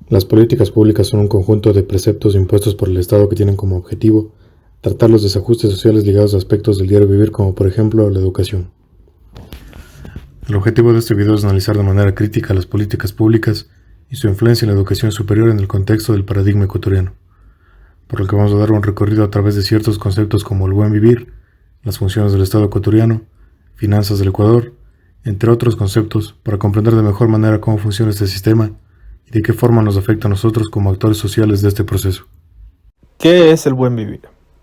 Las políticas públicas son un conjunto de preceptos impuestos por el Estado que tienen como objetivo tratar los desajustes sociales ligados a aspectos del diario vivir, como por ejemplo la educación. El objetivo de este video es analizar de manera crítica las políticas públicas y su influencia en la educación superior en el contexto del paradigma ecuatoriano, por lo que vamos a dar un recorrido a través de ciertos conceptos como el buen vivir, las funciones del Estado ecuatoriano, finanzas del Ecuador, entre otros conceptos, para comprender de mejor manera cómo funciona este sistema y de qué forma nos afecta a nosotros como actores sociales de este proceso. ¿Qué es el buen vivir?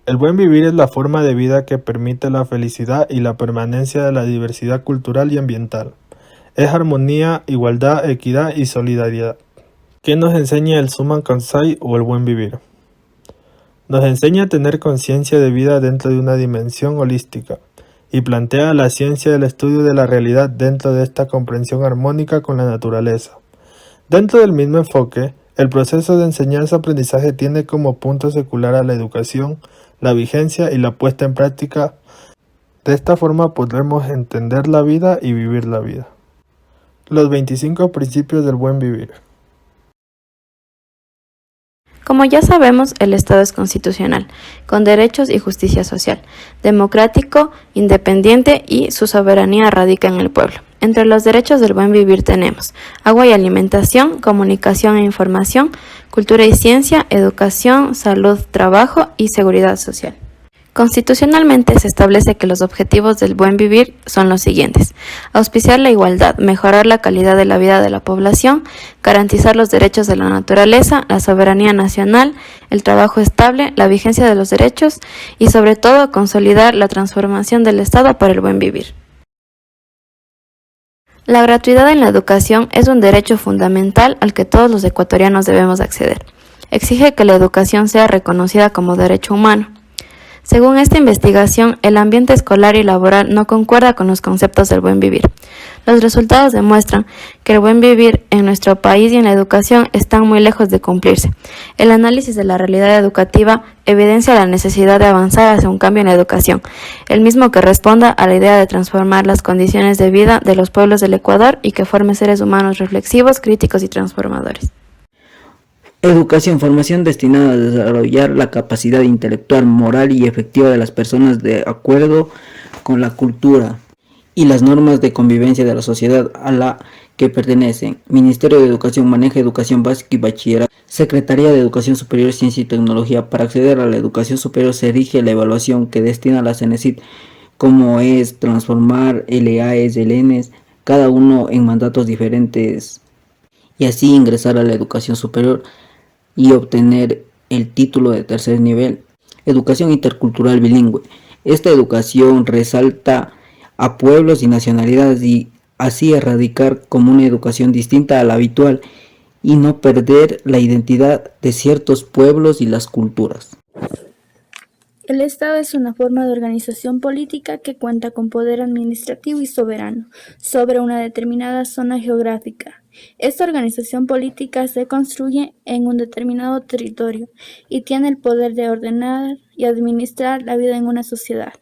El buen vivir es la forma de vida que permite la felicidad y la permanencia de la diversidad cultural y ambiental. Es armonía, igualdad, equidad y solidaridad. ¿Qué nos enseña el Summa Kansai o el buen vivir? Nos enseña a tener conciencia de vida dentro de una dimensión holística y plantea la ciencia del estudio de la realidad dentro de esta comprensión armónica con la naturaleza. Dentro del mismo enfoque, el proceso de enseñanza-aprendizaje tiene como punto secular a la educación, la vigencia y la puesta en práctica. De esta forma podremos entender la vida y vivir la vida. Los 25 principios del buen vivir. Como ya sabemos, el Estado es constitucional, con derechos y justicia social, democrático, independiente y su soberanía radica en el pueblo. Entre los derechos del buen vivir tenemos agua y alimentación, comunicación e información, cultura y ciencia, educación, salud, trabajo y seguridad social. Constitucionalmente se establece que los objetivos del buen vivir son los siguientes: auspiciar la igualdad, mejorar la calidad de la vida de la población, garantizar los derechos de la naturaleza, la soberanía nacional, el trabajo estable, la vigencia de los derechos y sobre todo consolidar la transformación del Estado para el buen vivir. La gratuidad en la educación es un derecho fundamental al que todos los ecuatorianos debemos acceder. Exige que la educación sea reconocida como derecho humano. Según esta investigación, el ambiente escolar y laboral no concuerda con los conceptos del buen vivir. Los resultados demuestran que el buen vivir en nuestro país y en la educación están muy lejos de cumplirse. El análisis de la realidad educativa evidencia la necesidad de avanzar hacia un cambio en la educación, el mismo que responda a la idea de transformar las condiciones de vida de los pueblos del Ecuador y que forme seres humanos reflexivos, críticos y transformadores. Educación, formación destinada a desarrollar la capacidad intelectual, moral y efectiva de las personas de acuerdo con la cultura y las normas de convivencia de la sociedad a la que pertenecen. Ministerio de Educación maneja educación básica y bachillerato. Secretaría de Educación Superior, Ciencia y Tecnología. Para acceder a la educación superior se rige la evaluación que destina la CENESID, como es transformar LAES, LNs, cada uno en mandatos diferentes, y así ingresar a la educación superior y obtener el título de tercer nivel. Educación intercultural bilingüe. Esta educación resalta a pueblos y nacionalidades y así erradicar como una educación distinta a la habitual y no perder la identidad de ciertos pueblos y las culturas. El Estado es una forma de organización política que cuenta con poder administrativo y soberano sobre una determinada zona geográfica. Esta organización política se construye en un determinado territorio y tiene el poder de ordenar y administrar la vida en una sociedad.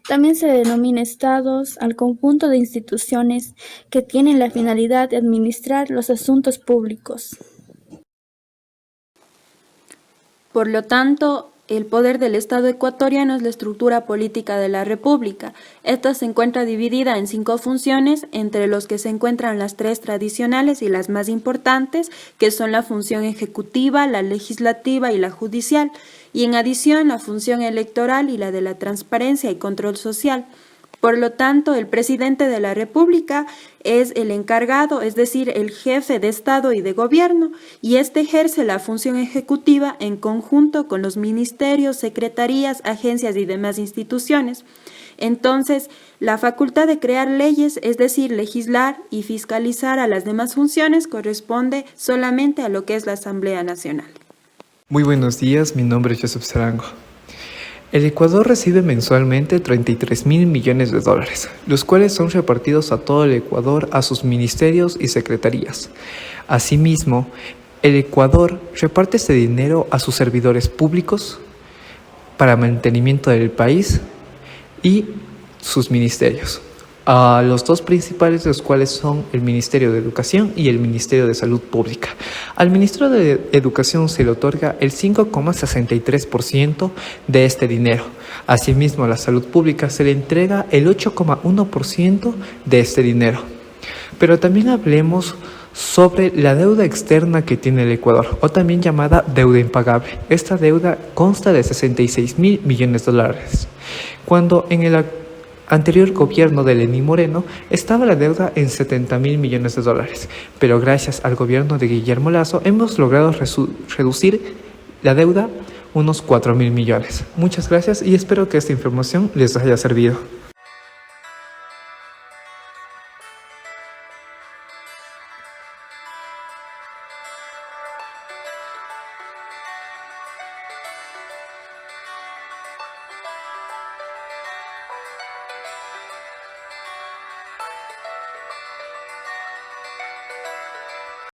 También se denomina estados al conjunto de instituciones que tienen la finalidad de administrar los asuntos públicos. Por lo tanto, el poder del Estado ecuatoriano es la estructura política de la República. Esta se encuentra dividida en 5 funciones, entre los que se encuentran las 3 tradicionales y las más importantes, que son la función ejecutiva, la legislativa y la judicial, y en adición la función electoral y la de la transparencia y control social. Por lo tanto, el presidente de la República es el encargado, es decir, el jefe de Estado y de Gobierno, y este ejerce la función ejecutiva en conjunto con los ministerios, secretarías, agencias y demás instituciones. Entonces, la facultad de crear leyes, es decir, legislar y fiscalizar a las demás funciones, corresponde solamente a lo que es la Asamblea Nacional. Muy buenos días, mi nombre es Joseph Sarango. El Ecuador recibe mensualmente 33.000 millones de dólares, los cuales son repartidos a todo el Ecuador, a sus ministerios y secretarías. Asimismo, el Ecuador reparte este dinero a sus servidores públicos para mantenimiento del país y sus ministerios. a los dos principales, los cuales son el Ministerio de Educación y el Ministerio de Salud Pública. Al Ministerio de Educación se le otorga el 5,63% de este dinero. Asimismo, a la Salud Pública se le entrega el 8,1% de este dinero. Pero también hablemos sobre la deuda externa que tiene el Ecuador, o también llamada deuda impagable. Esta deuda consta de 66.000 millones de dólares, cuando en el anterior gobierno de Lenín Moreno estaba la deuda en 70.000 millones de dólares, pero gracias al gobierno de Guillermo Lasso hemos logrado reducir la deuda unos 4.000 millones. Muchas gracias y espero que esta información les haya servido.